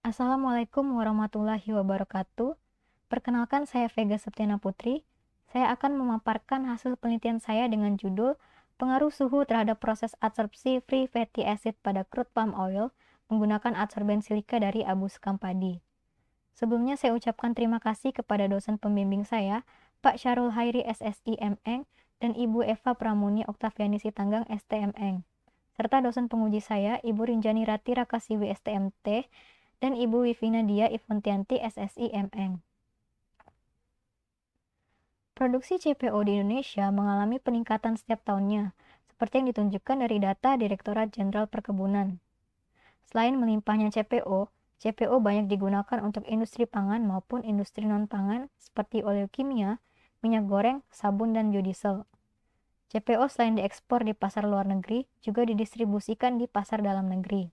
Assalamualaikum warahmatullahi wabarakatuh. Perkenalkan, saya Vega Septiana Putri. Saya akan memaparkan hasil penelitian saya dengan judul Pengaruh suhu terhadap proses adsorpsi free fatty acid pada crude palm oil menggunakan adsorben silika dari abu sekam padi. Sebelumnya saya ucapkan terima kasih kepada dosen pembimbing saya, Pak Syarul Hairi SSI MN, dan Ibu Eva Pramuni Oktaviani Sitanggang STMN, serta dosen penguji saya, Ibu Rinjani Rati Rakasiwi STMT, dan Ibu Wivina Dia Ivontianti SSI MN. Produksi CPO di Indonesia mengalami peningkatan setiap tahunnya, seperti yang ditunjukkan dari data Direktorat Jenderal Perkebunan. Selain melimpahnya CPO banyak digunakan untuk industri pangan maupun industri non-pangan seperti oleokimia, minyak goreng, sabun, dan biodiesel. CPO selain diekspor di pasar luar negeri, juga didistribusikan di pasar dalam negeri.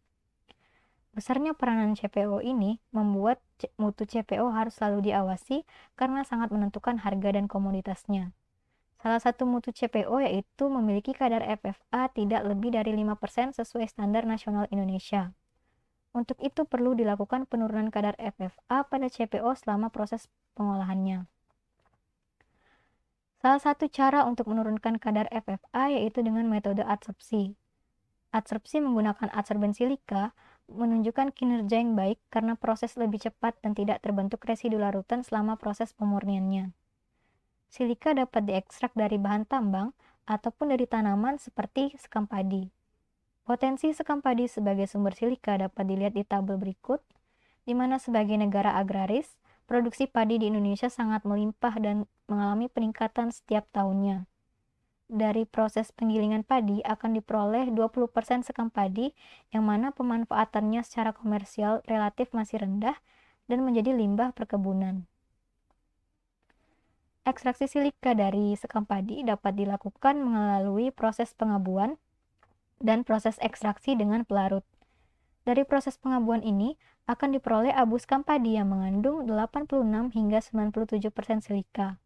Besarnya peranan CPO ini membuat mutu CPO harus selalu diawasi karena sangat menentukan harga dan komoditasnya. Salah satu mutu CPO yaitu memiliki kadar FFA tidak lebih dari 5% sesuai standar nasional Indonesia. Untuk itu perlu dilakukan penurunan kadar FFA pada CPO selama proses pengolahannya. Salah satu cara untuk menurunkan kadar FFA yaitu dengan metode adsorpsi. Adsorpsi menggunakan adsorben silika menunjukkan kinerja yang baik karena proses lebih cepat dan tidak terbentuk residu larutan selama proses pemurniannya. Silika dapat diekstrak dari bahan tambang ataupun dari tanaman seperti sekam padi. Potensi sekam padi sebagai sumber silika dapat dilihat di tabel berikut, di mana sebagai negara agraris, produksi padi di Indonesia sangat melimpah dan mengalami peningkatan setiap tahunnya. Dari proses penggilingan padi akan diperoleh 20% sekam padi yang mana pemanfaatannya secara komersial relatif masih rendah dan menjadi limbah perkebunan. Ekstraksi silika dari sekam padi dapat dilakukan melalui proses pengabuan dan proses ekstraksi dengan pelarut. Dari proses pengabuan ini akan diperoleh abu sekam padi yang mengandung 86 hingga 97% silika.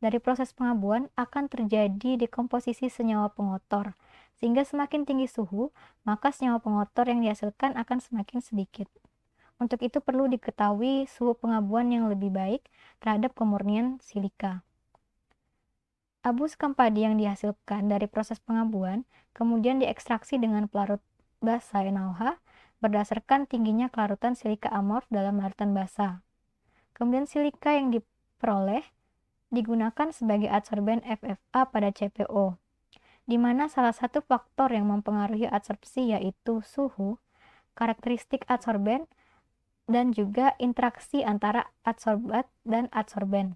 Dari proses pengabuan akan terjadi dekomposisi senyawa pengotor, sehingga semakin tinggi suhu, maka senyawa pengotor yang dihasilkan akan semakin sedikit. Untuk itu perlu diketahui suhu pengabuan yang lebih baik terhadap kemurnian silika. Abu sekam padi yang dihasilkan dari proses pengabuan kemudian diekstraksi dengan pelarut basa NaOH berdasarkan tingginya kelarutan silika amorf dalam larutan basa. Kemudian silika yang diperoleh digunakan sebagai adsorben FFA pada CPO, di mana salah satu faktor yang mempengaruhi adsorpsi yaitu suhu, karakteristik adsorben, dan juga interaksi antara adsorbat dan adsorben.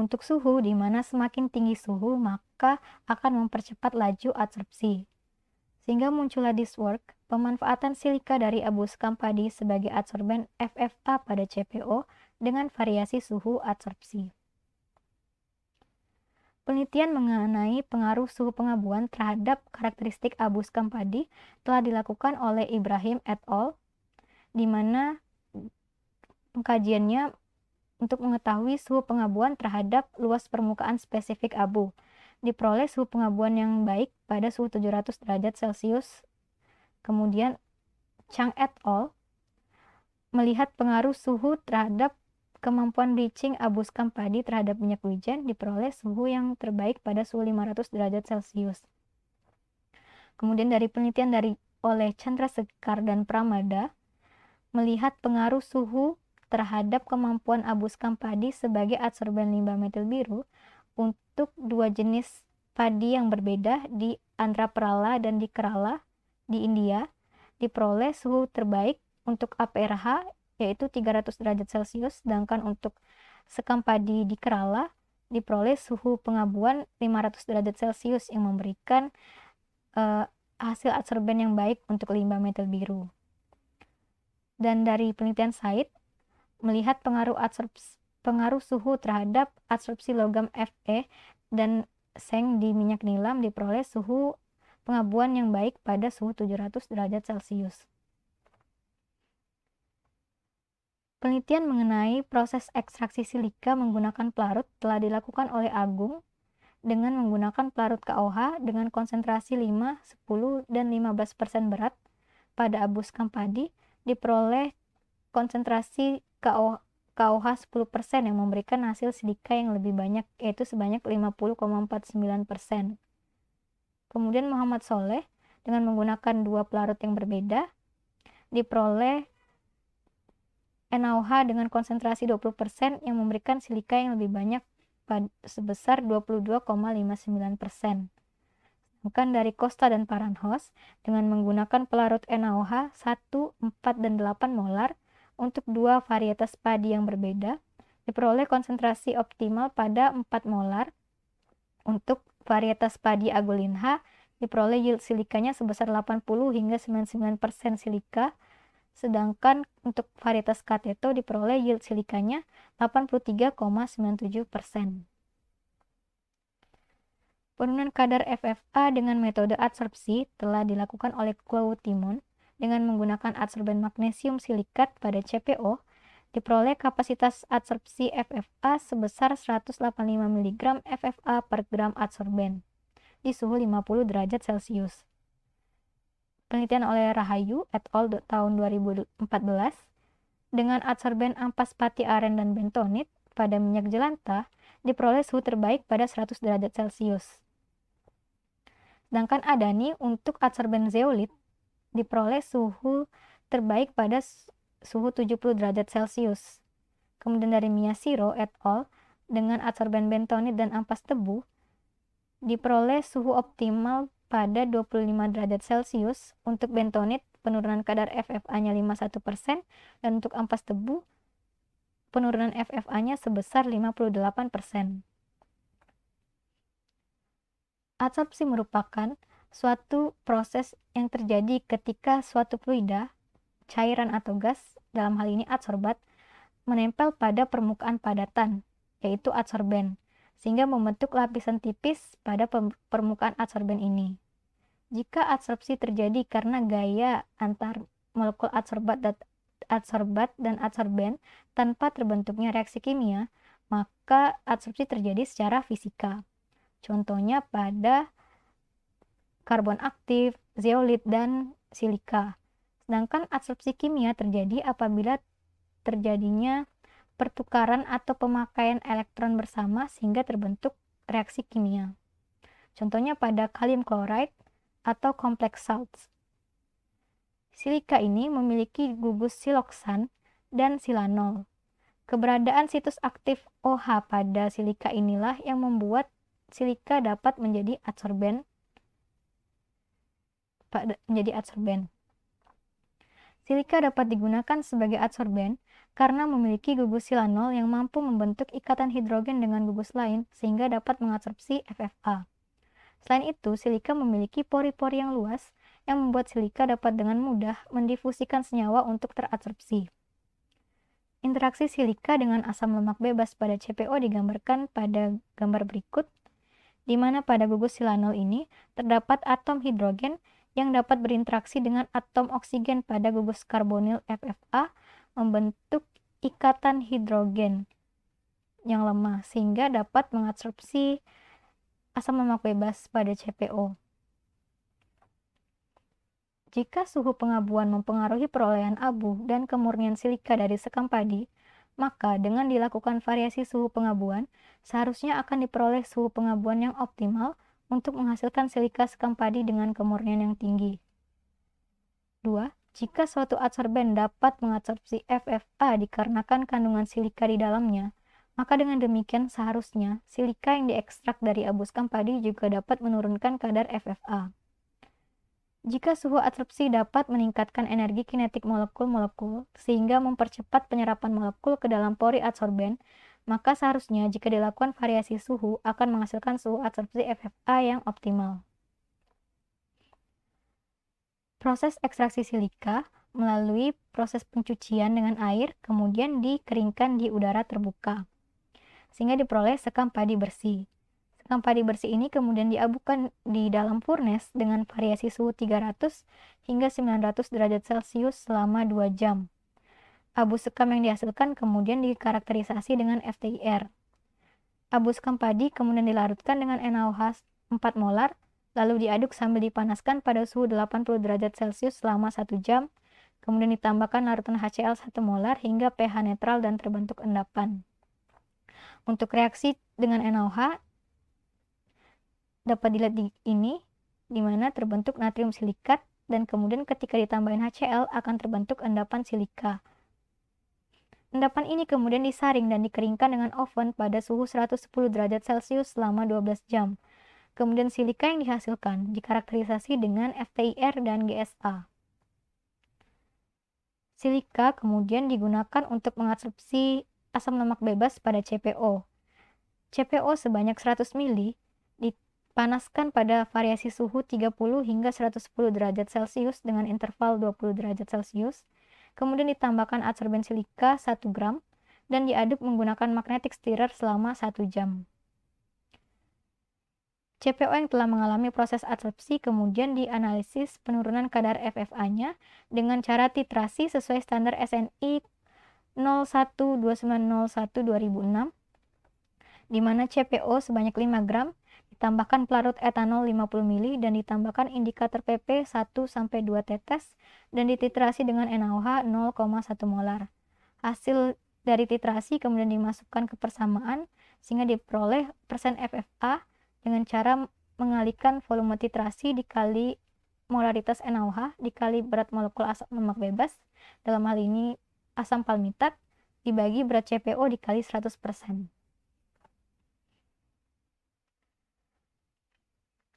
Untuk suhu, di mana semakin tinggi suhu, maka akan mempercepat laju adsorpsi. Sehingga muncullah this work, pemanfaatan silika dari abu sekam padi sebagai adsorben FFA pada CPO dengan variasi suhu adsorpsi. Penelitian mengenai pengaruh suhu pengabuan terhadap karakteristik abu sekam padi telah dilakukan oleh Ibrahim et al., di mana pengkajiannya untuk mengetahui suhu pengabuan terhadap luas permukaan spesifik abu. Diperoleh suhu pengabuan yang baik pada suhu 700 derajat Celcius. Kemudian Chang et al. Melihat pengaruh suhu terhadap kemampuan bleaching abu sekam padi terhadap minyak wijen, diperoleh suhu yang terbaik pada suhu 500 derajat Celcius. Kemudian dari penelitian oleh Chandra Sekar dan Pramada, melihat pengaruh suhu terhadap kemampuan abu sekam padi sebagai adsorben limbah metil biru untuk dua jenis padi yang berbeda di Andhra Prala dan di Kerala di India, diperoleh suhu terbaik untuk APRH yaitu 300 derajat Celcius, sedangkan untuk sekam padi di Kerala diperoleh suhu pengabuan 500 derajat Celcius yang memberikan hasil adsorben yang baik untuk limbah metil biru. Dan dari penelitian Said, melihat pengaruh suhu terhadap adsorpsi logam Fe dan seng di minyak nilam, diperoleh suhu pengabuan yang baik pada suhu 700 derajat Celcius. Penelitian mengenai proses ekstraksi silika menggunakan pelarut telah dilakukan oleh Agung dengan menggunakan pelarut KOH dengan konsentrasi 5, 10, dan 15% berat pada abu sekam padi diperoleh konsentrasi KOH 10% yang memberikan hasil silika yang lebih banyak, yaitu sebanyak 50,49%. Kemudian Muhammad Soleh dengan menggunakan dua pelarut yang berbeda diperoleh NaOH dengan konsentrasi 20% yang memberikan silika yang lebih banyak sebesar 22,59%. Bukan dari Costa dan Paranhos dengan menggunakan pelarut NaOH 1, 4, dan 8 molar untuk dua varietas padi yang berbeda, diperoleh konsentrasi optimal pada 4 molar. Untuk varietas padi Agolinha, diperoleh yield silikanya sebesar 80 hingga 99% silika, sedangkan untuk varietas Kateto diperoleh yield silikanya 83,97%. Penurunan kadar FFA dengan metode adsorpsi telah dilakukan oleh Kuo Timon dengan menggunakan adsorben magnesium silikat pada CPO, diperoleh kapasitas adsorpsi FFA sebesar 185 mg FFA per gram adsorben di suhu 50 derajat Celcius. Penelitian oleh Rahayu et al. Tahun 2014 dengan adsorben ampas pati aren dan bentonit pada minyak jelantah diperoleh suhu terbaik pada 100 derajat Celcius. Sedangkan Adani untuk adsorben zeolit diperoleh suhu terbaik pada suhu 70 derajat Celcius. Kemudian dari Miyashiro et al. Dengan adsorben bentonit dan ampas tebu diperoleh suhu optimal pada 25 derajat Celcius. Untuk bentonit penurunan kadar FFA-nya 51% dan untuk ampas tebu penurunan FFA-nya sebesar 58%. Adsorpsi merupakan suatu proses yang terjadi ketika suatu fluida, cairan atau gas, dalam hal ini adsorbat, menempel pada permukaan padatan, yaitu adsorben, sehingga membentuk lapisan tipis pada permukaan adsorben ini. Jika adsorpsi terjadi karena gaya antar molekul adsorbat dan adsorben tanpa terbentuknya reaksi kimia, maka adsorpsi terjadi secara fisika. Contohnya pada karbon aktif, zeolit, dan silika. Sedangkan adsorpsi kimia terjadi apabila terjadinya pertukaran atau pemakaian elektron bersama sehingga terbentuk reaksi kimia. Contohnya pada kalium chloride atau kompleks salts. Silika ini memiliki gugus siloksan dan silanol. Keberadaan situs aktif OH pada silika inilah yang membuat silika dapat menjadi adsorben. Silika dapat digunakan sebagai adsorben karena memiliki gugus silanol yang mampu membentuk ikatan hidrogen dengan gugus lain sehingga dapat mengadsorpsi FFA. Selain itu, silika memiliki pori-pori yang luas yang membuat silika dapat dengan mudah mendifusikan senyawa untuk teradsorpsi. Interaksi silika dengan asam lemak bebas pada CPO digambarkan pada gambar berikut, di mana pada gugus silanol ini terdapat atom hidrogen yang dapat berinteraksi dengan atom oksigen pada gugus karbonil FFA membentuk ikatan hidrogen yang lemah sehingga dapat mengadsorpsi asam lemak bebas pada CPO. Jika suhu pengabuan mempengaruhi perolehan abu dan kemurnian silika dari sekam padi, maka dengan dilakukan variasi suhu pengabuan, seharusnya akan diperoleh suhu pengabuan yang optimal untuk menghasilkan silika sekam padi dengan kemurnian yang tinggi. 2. Jika suatu adsorben dapat mengadsorpsi FFA dikarenakan kandungan silika di dalamnya, maka dengan demikian seharusnya silika yang diekstrak dari abu sekam padi juga dapat menurunkan kadar FFA. Jika suhu adsorpsi dapat meningkatkan energi kinetik molekul-molekul sehingga mempercepat penyerapan molekul ke dalam pori adsorben, maka seharusnya jika dilakukan variasi suhu akan menghasilkan suhu adsorpsi FFA yang optimal. Proses ekstraksi silika melalui proses pencucian dengan air kemudian dikeringkan di udara terbuka sehingga diperoleh sekam padi bersih. Sekam padi bersih ini kemudian diabukan di dalam furnace dengan variasi suhu 300 hingga 900 derajat Celcius selama 2 jam. Abu sekam yang dihasilkan kemudian dikarakterisasi dengan FTIR. Abu sekam padi kemudian dilarutkan dengan NaOH 4 molar, lalu diaduk sambil dipanaskan pada suhu 80 derajat Celcius selama 1 jam. kemudian ditambahkan larutan HCl 1 molar hingga pH netral dan terbentuk endapan. Untuk reaksi dengan NaOH dapat dilihat di mana terbentuk natrium silikat dan kemudian ketika ditambahin HCl akan terbentuk endapan silika. Endapan ini kemudian disaring dan dikeringkan dengan oven pada suhu 110 derajat Celcius selama 12 jam. Kemudian silika yang dihasilkan dikarakterisasi dengan FTIR dan GSA. Silika kemudian digunakan untuk mengadsorpsi asam lemak bebas pada CPO. CPO sebanyak 100 ml dipanaskan pada variasi suhu 30 hingga 110 derajat Celcius dengan interval 20 derajat Celcius. Kemudian ditambahkan adsorben silika 1 gram dan diaduk menggunakan magnetic stirrer selama 1 jam. CPO yang telah mengalami proses adsorpsi kemudian dianalisis penurunan kadar FFA-nya dengan cara titrasi sesuai standar SNI 012901-2006, di mana CPO sebanyak 5 gram ditambahkan pelarut etanol 50 ml dan ditambahkan indikator PP 1-2 tetes dan dititrasi dengan NaOH 0,1 molar. Hasil dari titrasi kemudian dimasukkan ke persamaan sehingga diperoleh persen FFA dengan cara mengalihkan volume titrasi dikali molaritas NaOH dikali berat molekul asam lemak bebas, dalam hal ini asam palmitat, dibagi berat CPO dikali 100%.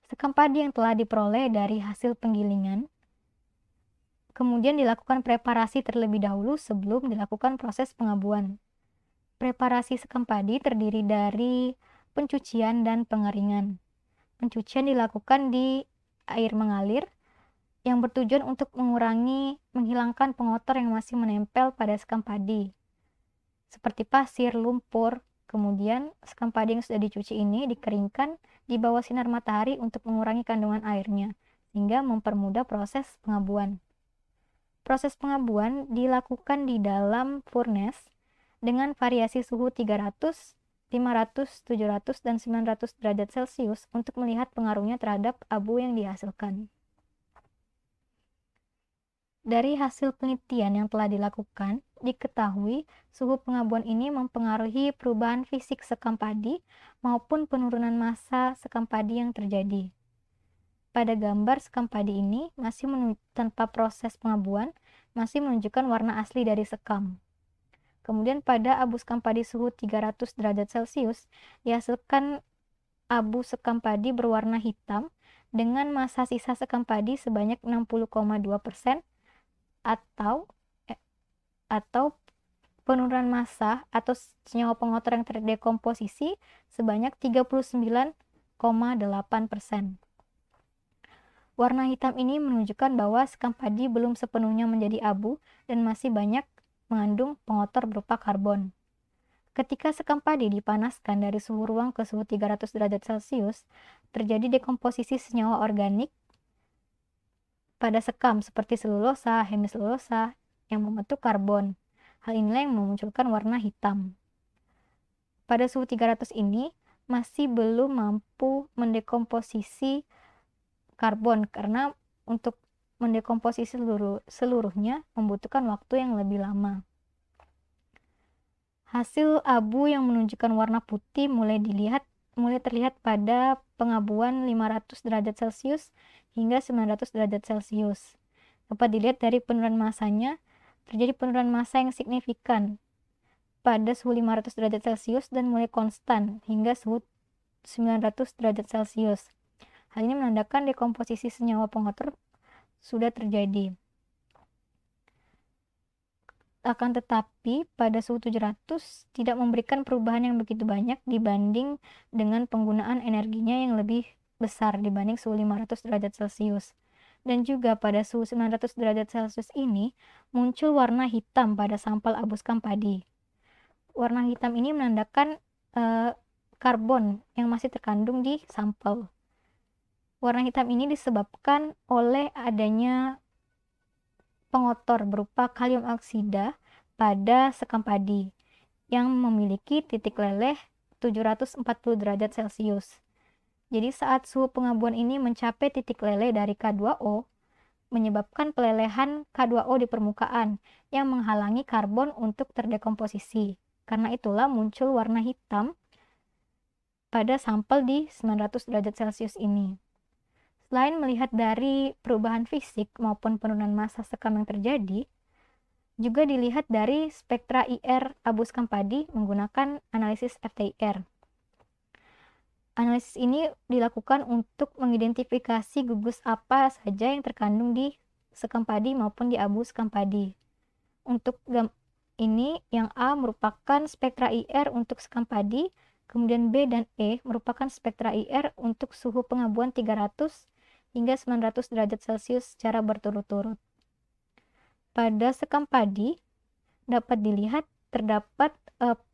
Sekam padi yang telah diperoleh dari hasil penggilingan kemudian dilakukan preparasi terlebih dahulu sebelum dilakukan proses pengabuan. Preparasi sekam padi terdiri dari pencucian dan pengeringan. Pencucian dilakukan di air mengalir yang bertujuan untuk menghilangkan pengotor yang masih menempel pada sekam padi, seperti pasir, lumpur. Kemudian sekam padi yang sudah dicuci ini dikeringkan di bawah sinar matahari untuk mengurangi kandungan airnya, sehingga mempermudah proses pengabuan. Proses pengabuan dilakukan di dalam furnace dengan variasi suhu 300, 500, 700, dan 900 derajat Celcius untuk melihat pengaruhnya terhadap abu yang dihasilkan. Dari hasil penelitian yang telah dilakukan, diketahui suhu pengabuan ini mempengaruhi perubahan fisik sekam padi maupun penurunan massa sekam padi yang terjadi. Pada gambar sekam padi ini tanpa proses pengabuan masih menunjukkan warna asli dari sekam. Kemudian pada abu sekam padi suhu 300 derajat Celcius dihasilkan abu sekam padi berwarna hitam dengan massa sisa sekam padi sebanyak 60,2% atau penurunan massa atau senyawa pengotor yang terdekomposisi sebanyak 39,8%. Warna hitam ini menunjukkan bahwa sekam padi belum sepenuhnya menjadi abu dan masih banyak mengandung pengotor berupa karbon. Ketika sekam padi dipanaskan dari suhu ruang ke suhu 300 derajat Celcius, terjadi dekomposisi senyawa organik pada sekam seperti selulosa, hemiselulosa yang membentuk karbon. Hal inilah yang memunculkan warna hitam. Pada suhu 300 ini masih belum mampu mendekomposisi karbon karena untuk mendekomposisi seluruhnya membutuhkan waktu yang lebih lama. Hasil abu yang menunjukkan warna putih mulai terlihat pada pengabuan 500 derajat Celcius hingga 900 derajat Celcius. Dapat dilihat dari penurunan massanya, terjadi penurunan massa yang signifikan pada suhu 500 derajat Celcius dan mulai konstan hingga suhu 900 derajat Celcius. Hal ini menandakan dekomposisi senyawa pengotor sudah terjadi. Akan tetapi, pada suhu 700 tidak memberikan perubahan yang begitu banyak dibanding dengan penggunaan energinya yang lebih besar dibanding suhu 500 derajat Celcius. Dan juga pada suhu 900 derajat Celcius ini muncul warna hitam pada sampel abu sekam padi. Warna hitam ini menandakan karbon yang masih terkandung di sampel. Warna hitam ini disebabkan oleh adanya pengotor berupa kalium oksida pada sekam padi yang memiliki titik leleh 740 derajat Celcius. Jadi saat suhu pengabuan ini mencapai titik leleh dari K2O, menyebabkan pelelehan K2O di permukaan yang menghalangi karbon untuk terdekomposisi. Karena itulah muncul warna hitam pada sampel di 900 derajat Celcius ini. Selain melihat dari perubahan fisik maupun penurunan massa sekam yang terjadi, juga dilihat dari spektra IR abu sekam padi menggunakan analisis FTIR. Analisis ini dilakukan untuk mengidentifikasi gugus apa saja yang terkandung di sekam padi maupun di abu sekam padi. Untuk ini, yang A merupakan spektra IR untuk sekam padi, kemudian B dan E merupakan spektra IR untuk suhu pengabuan 300 hingga 900 derajat Celcius secara berturut-turut. Pada sekam padi dapat dilihat terdapat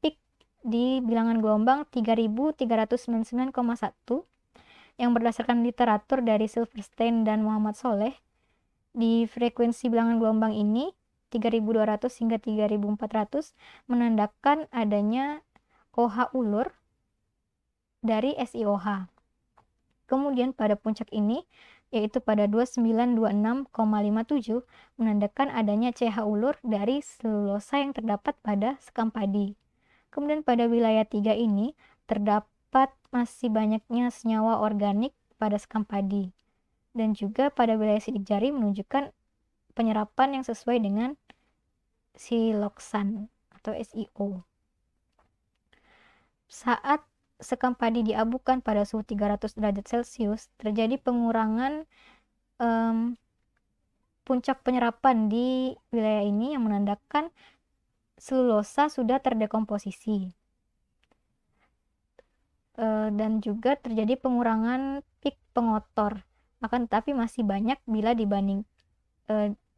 peak di bilangan gelombang 3399,1 yang berdasarkan literatur dari Silverstein dan Muhammad Soleh. Di frekuensi bilangan gelombang ini 3200 hingga 3400 menandakan adanya OH ulur dari SiOH. Kemudian pada puncak ini, yaitu pada 2926,57 menandakan adanya CH ulur dari selulosa yang terdapat pada sekam padi. Kemudian pada wilayah 3 ini terdapat masih banyaknya senyawa organik pada sekam padi. Dan juga pada wilayah sidik jari menunjukkan penyerapan yang sesuai dengan siloxan atau SiO. Saat sekam padi diabukan pada suhu 300 derajat Celcius, terjadi pengurangan puncak penyerapan di wilayah ini yang menandakan selulosa sudah terdekomposisi. Dan juga terjadi pengurangan pik pengotor, akan tetapi masih banyak bila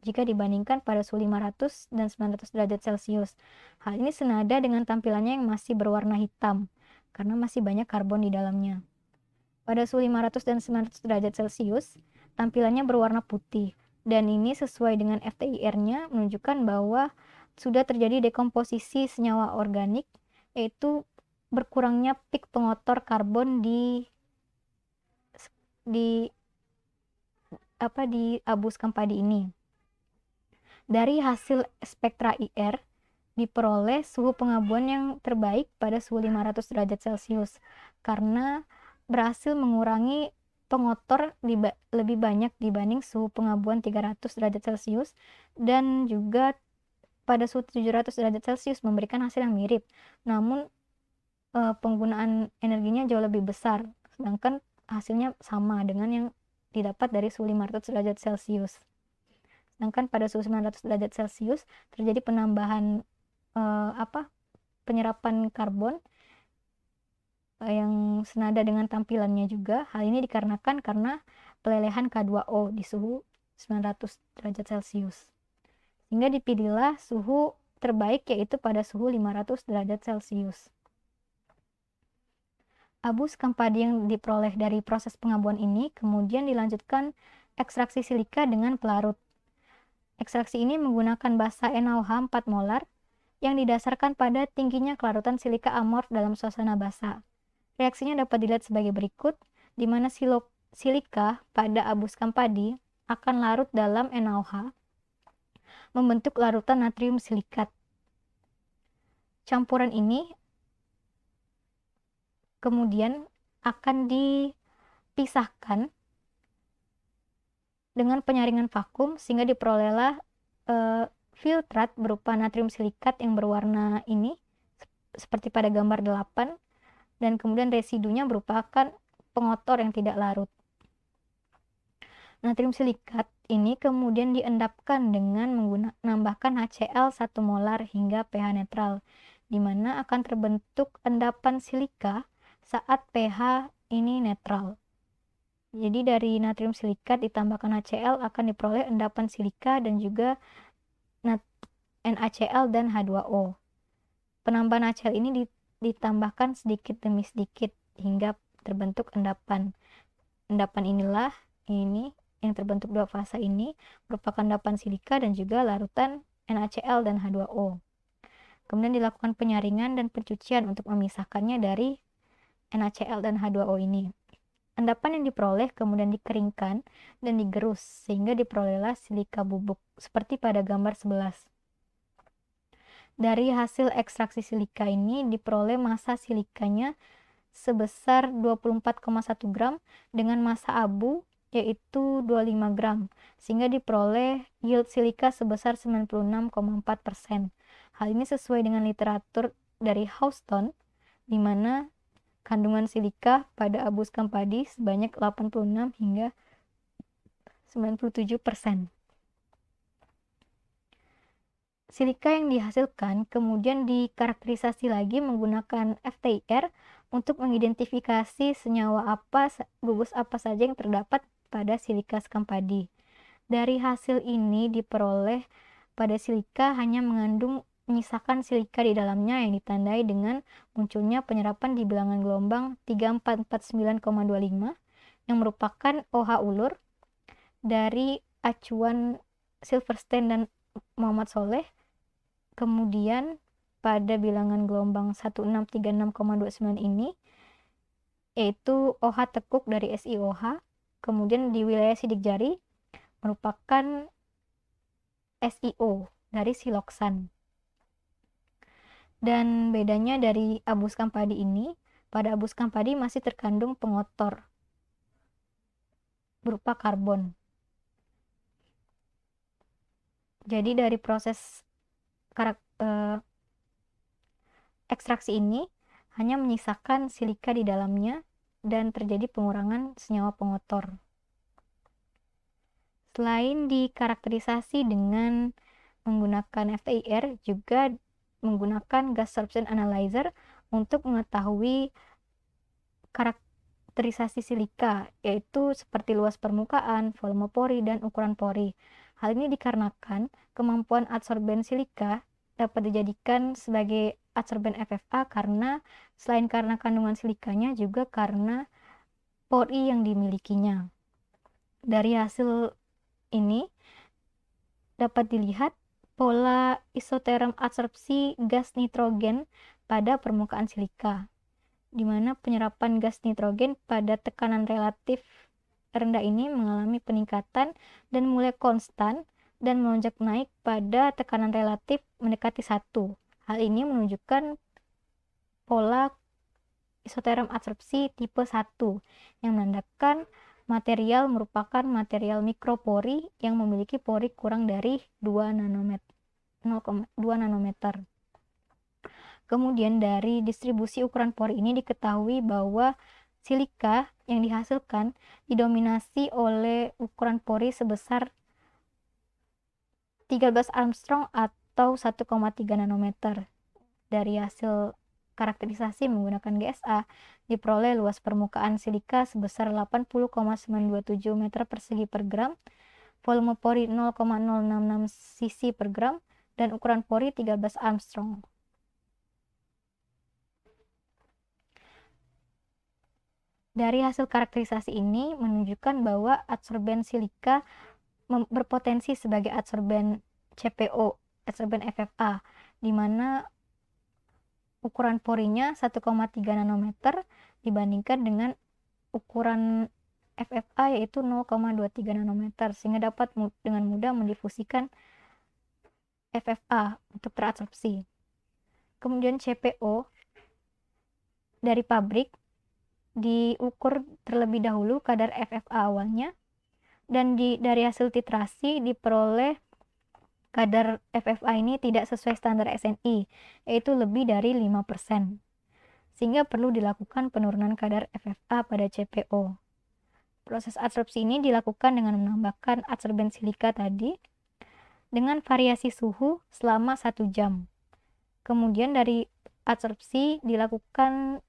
jika dibandingkan pada suhu 500 dan 900 derajat Celcius. Hal ini senada dengan tampilannya yang masih berwarna hitam, karena masih banyak karbon di dalamnya. Pada suhu 500 dan 900 derajat Celcius, tampilannya berwarna putih, dan ini sesuai dengan FTIR-nya menunjukkan bahwa sudah terjadi dekomposisi senyawa organik, yaitu berkurangnya pik pengotor karbon di abu sekam padi ini. Dari hasil spektra IR diperoleh suhu pengabuan yang terbaik pada suhu 500 derajat Celcius karena berhasil mengurangi pengotor lebih banyak dibanding suhu pengabuan 300 derajat Celcius, dan juga pada suhu 700 derajat Celcius memberikan hasil yang mirip, namun penggunaan energinya jauh lebih besar, sedangkan hasilnya sama dengan yang didapat dari suhu 500 derajat Celcius. Sedangkan pada suhu 900 derajat Celcius terjadi penambahan penyerapan karbon yang senada dengan tampilannya juga. Hal ini dikarenakan karena pelelehan K2O di suhu 900 derajat Celcius. Sehingga dipilihlah suhu terbaik, yaitu pada suhu 500 derajat Celcius. Abu sekam padi yang diperoleh dari proses pengabuan ini kemudian dilanjutkan ekstraksi silika dengan pelarut. Ekstraksi ini menggunakan basa NaOH 4 molar yang didasarkan pada tingginya kelarutan silika amorf dalam suasana basa. Reaksinya dapat dilihat sebagai berikut, di mana silika pada abu sekam padi akan larut dalam NaOH, membentuk larutan natrium silikat. Campuran ini kemudian akan dipisahkan dengan penyaringan vakum sehingga diperolehlah filtrat berupa natrium silikat yang berwarna ini seperti pada gambar 8, dan kemudian residunya merupakan pengotor yang tidak larut. Natrium silikat ini kemudian diendapkan dengan menambahkan HCl 1 molar hingga pH netral, di mana akan terbentuk endapan silika saat pH ini netral. Jadi dari natrium silikat ditambahkan HCl akan diperoleh endapan silika dan juga NaCl dan H2O. Penambahan HCl ini ditambahkan sedikit demi sedikit hingga terbentuk endapan. Endapan inilah ini yang terbentuk dua fasa ini merupakan endapan silika dan juga larutan NaCl dan H2O. Kemudian dilakukan penyaringan dan pencucian untuk memisahkannya dari NaCl dan H2O ini. Endapan yang diperoleh kemudian dikeringkan dan digerus sehingga diperolehlah silika bubuk seperti pada gambar 11. Dari hasil ekstraksi silika ini diperoleh massa silikanya sebesar 24,1 gram dengan massa abu yaitu 25 gram, sehingga diperoleh yield silika sebesar 96,4%. Hal ini sesuai dengan literatur dari Houston, di mana kandungan silika pada abu skampadi sebanyak 86 hingga 97%. Silika yang dihasilkan kemudian dikarakterisasi lagi menggunakan FTIR untuk mengidentifikasi senyawa gugus apa saja yang terdapat pada silika skampadi. Dari hasil ini diperoleh pada silika hanya menyisakan silika di dalamnya yang ditandai dengan munculnya penyerapan di bilangan gelombang 3449,25 yang merupakan OH ulur dari acuan Silverstein dan Muhammad Soleh. Kemudian pada bilangan gelombang 1636,29 ini yaitu OH tekuk dari SiOH, kemudian di wilayah sidik jari merupakan SiO dari siloksan. Dan bedanya dari abu skampadi ini, pada abu skampadi masih terkandung pengotor berupa karbon. Jadi dari proses ekstraksi ini hanya menyisakan silika di dalamnya dan terjadi pengurangan senyawa pengotor. Selain dikarakterisasi dengan menggunakan FTIR, juga menggunakan gas sorption analyzer untuk mengetahui karakterisasi silika, yaitu seperti luas permukaan, volume pori, dan ukuran pori. Hal ini dikarenakan kemampuan adsorben silika dapat dijadikan sebagai adsorben FFA selain karena kandungan silikanya juga karena pori yang dimilikinya. Dari hasil ini dapat dilihat pola isoterm adsorpsi gas nitrogen pada permukaan silika, di mana penyerapan gas nitrogen pada tekanan relatif rendah ini mengalami peningkatan dan mulai konstan dan melonjak naik pada tekanan relatif mendekati 1. Hal ini menunjukkan pola isoterm adsorpsi tipe 1 yang menandakan material merupakan material mikropori yang memiliki pori kurang dari 2 nanometer. Kemudian dari distribusi ukuran pori ini diketahui bahwa silika yang dihasilkan didominasi oleh ukuran pori sebesar 13 Armstrong atau 1,3 nanometer. Dari hasil karakterisasi menggunakan GSA diperoleh luas permukaan silika sebesar 80,927 meter persegi per gram, volume pori 0,066 cc per gram, dan ukuran pori 13 Armstrong. Dari hasil karakterisasi ini menunjukkan bahwa adsorben silika berpotensi sebagai adsorben CPO, adsorben FFA, di mana ukuran porinya 1,3 nanometer dibandingkan dengan ukuran FFA yaitu 0,23 nanometer, sehingga dapat dengan mudah mendifusikan FFA untuk teradsorpsi. Kemudian CPO dari pabrik diukur terlebih dahulu kadar FFA awalnya, dan dari hasil titrasi diperoleh kadar FFA ini tidak sesuai standar SNI, yaitu lebih dari 5%, sehingga perlu dilakukan penurunan kadar FFA pada CPO. Proses adsorpsi ini dilakukan dengan menambahkan adsorben silika tadi dengan variasi suhu selama 1 jam. Kemudian dari adsorpsi dilakukan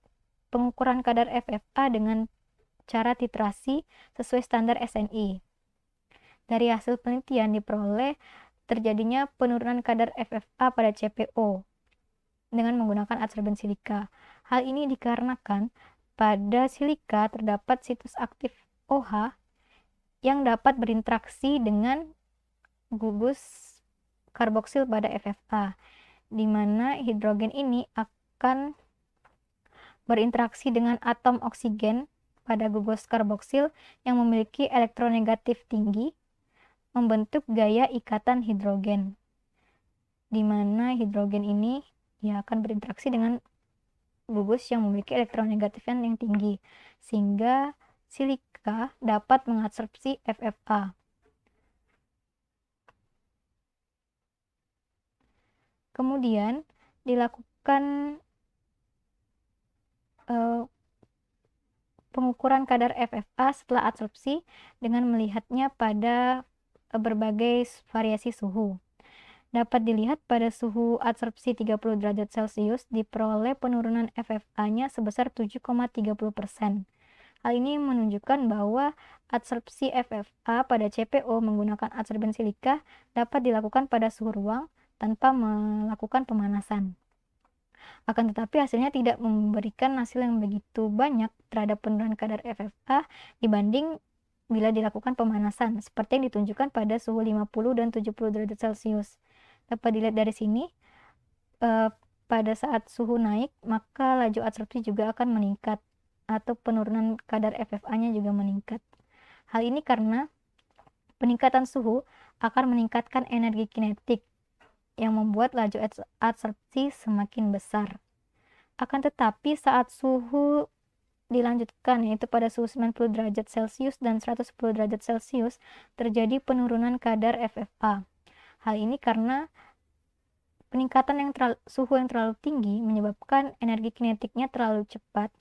pengukuran kadar FFA dengan cara titrasi sesuai standar SNI. Dari hasil penelitian diperoleh terjadinya penurunan kadar FFA pada CPO dengan menggunakan adsorben silika. Hal ini dikarenakan pada silika terdapat situs aktif OH yang dapat berinteraksi dengan gugus karboksil pada FFA, di mana hidrogen ini akan berinteraksi dengan atom oksigen pada gugus karboksil yang memiliki elektronegatif tinggi membentuk gaya ikatan hidrogen, di mana hidrogen ini akan berinteraksi dengan gugus yang memiliki elektronegatifan yang tinggi, sehingga silika dapat mengabsorpsi FFA. Kemudian dilakukan pengukuran kadar FFA setelah absorpsi dengan melihatnya pada berbagai variasi suhu. Dapat dilihat pada suhu absorpsi 30 derajat Celcius diperoleh penurunan FFA-nya sebesar 7,30%. Hal ini menunjukkan bahwa absorpsi FFA pada CPO menggunakan adsorben silika dapat dilakukan pada suhu ruang tanpa melakukan pemanasan. Akan tetapi hasilnya tidak memberikan hasil yang begitu banyak terhadap penurunan kadar FFA dibanding bila dilakukan pemanasan, seperti yang ditunjukkan pada suhu 50 dan 70 derajat Celcius. Dapat dilihat dari sini, pada saat suhu naik, maka laju absorpsi juga akan meningkat, atau penurunan kadar FFA-nya juga meningkat. Hal ini karena peningkatan suhu akan meningkatkan energi kinetik, yang membuat laju absorpsi semakin besar. Akan tetapi saat suhu dilanjutkan, yaitu pada suhu 90 derajat Celcius dan 110 derajat Celcius, terjadi penurunan kadar FFA. Hal ini karena peningkatan suhu yang terlalu tinggi menyebabkan energi kinetiknya terlalu cepat,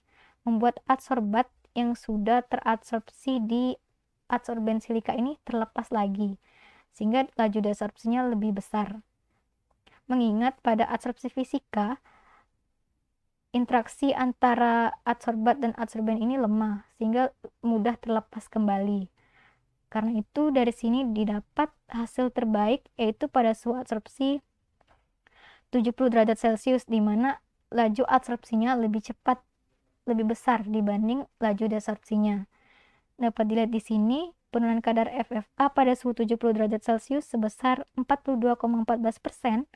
membuat adsorbat yang sudah terabsorpsi di adsorben silika ini terlepas lagi, sehingga laju deabsorpsinya lebih besar. Mengingat pada adsorpsi fisika, interaksi antara adsorbat dan adsorben ini lemah, sehingga mudah terlepas kembali. Karena itu dari sini didapat hasil terbaik, yaitu pada suhu adsorpsi 70 derajat Celcius, di mana laju adsorpsinya lebih cepat, lebih besar dibanding laju deabsorpsinya. Dapat dilihat di sini, penurunan kadar FFA pada suhu 70 derajat Celcius sebesar 42,14%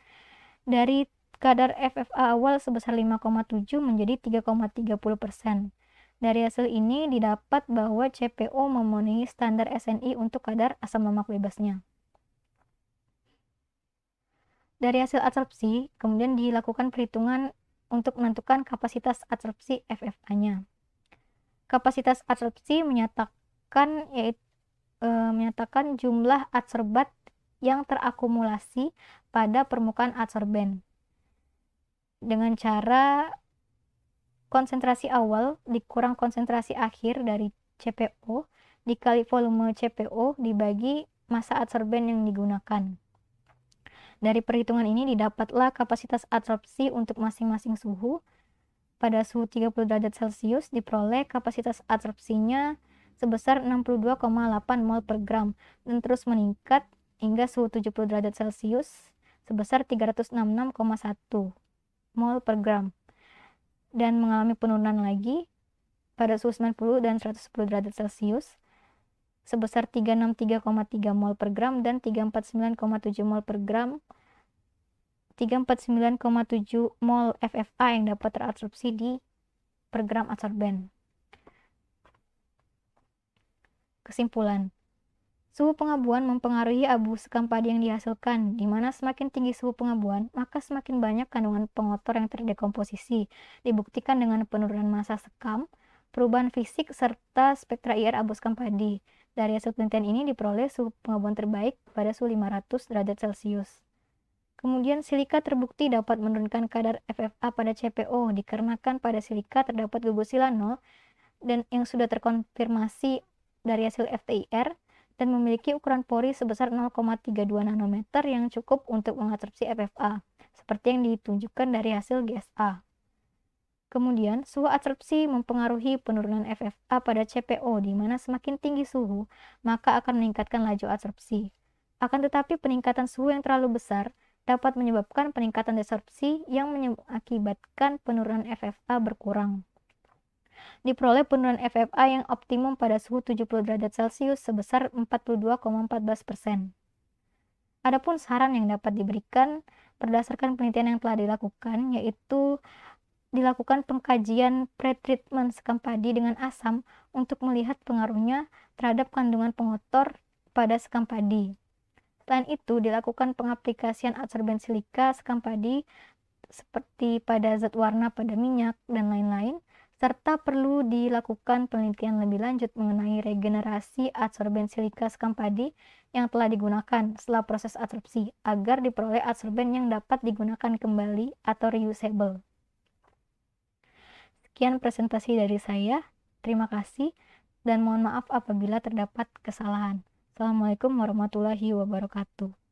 dari kadar FFA awal sebesar 5,7 menjadi 3,30%. Dari hasil ini didapat bahwa CPO memenuhi standar SNI untuk kadar asam lemak bebasnya. Dari hasil absorpsi, kemudian dilakukan perhitungan untuk menentukan kapasitas absorpsi FFA-nya. Kapasitas absorpsi menyatakan jumlah adsorbat yang terakumulasi pada permukaan adsorben dengan cara konsentrasi awal dikurang konsentrasi akhir dari CPO dikali volume CPO dibagi massa adsorben yang digunakan. Dari perhitungan ini didapatlah kapasitas absorpsi untuk masing-masing suhu. Pada suhu 30 derajat Celcius diperoleh kapasitas absorpsinya sebesar 62,8 mol per gram dan terus meningkat hingga suhu 70 derajat Celcius sebesar 366,1 mol per gram dan mengalami penurunan lagi pada suhu 90 dan 110 derajat Celcius sebesar 363,3 mol per gram dan 349,7 mol per gram, 349,7 mol FFA yang dapat terabsorpsi di per gram adsorben. Kesimpulan, suhu pengabuan mempengaruhi abu sekam padi yang dihasilkan, di mana semakin tinggi suhu pengabuan, maka semakin banyak kandungan pengotor yang terdekomposisi, dibuktikan dengan penurunan massa sekam, perubahan fisik, serta spektra IR abu sekam padi. Dari hasil penelitian ini diperoleh suhu pengabuan terbaik pada suhu 500 derajat Celcius. Kemudian silika terbukti dapat menurunkan kadar FFA pada CPO dikarenakan pada silika terdapat gugus silanol dan yang sudah terkonfirmasi dari hasil FTIR dan memiliki ukuran pori sebesar 0,32 nanometer yang cukup untuk mengabsorpsi FFA, seperti yang ditunjukkan dari hasil GSA. Kemudian, suhu absorpsi mempengaruhi penurunan FFA pada CPO, di mana semakin tinggi suhu, maka akan meningkatkan laju absorpsi. Akan tetapi peningkatan suhu yang terlalu besar dapat menyebabkan peningkatan deabsorpsi yang mengakibatkan penurunan FFA berkurang. Diperoleh penurunan FFA yang optimum pada suhu 70 derajat Celcius sebesar 42,14%. Adapun saran yang dapat diberikan berdasarkan penelitian yang telah dilakukan, yaitu dilakukan pengkajian pretreatment sekam padi dengan asam untuk melihat pengaruhnya terhadap kandungan pengotor pada sekam padi. Selain itu, dilakukan pengaplikasian adsorben silika sekam padi seperti pada zat warna pada minyak dan lain-lain, serta perlu dilakukan penelitian lebih lanjut mengenai regenerasi adsorben silika sekam padi yang telah digunakan setelah proses adsorpsi agar diperoleh adsorben yang dapat digunakan kembali atau reusable. Sekian presentasi dari saya. Terima kasih dan mohon maaf apabila terdapat kesalahan. Assalamualaikum warahmatullahi wabarakatuh.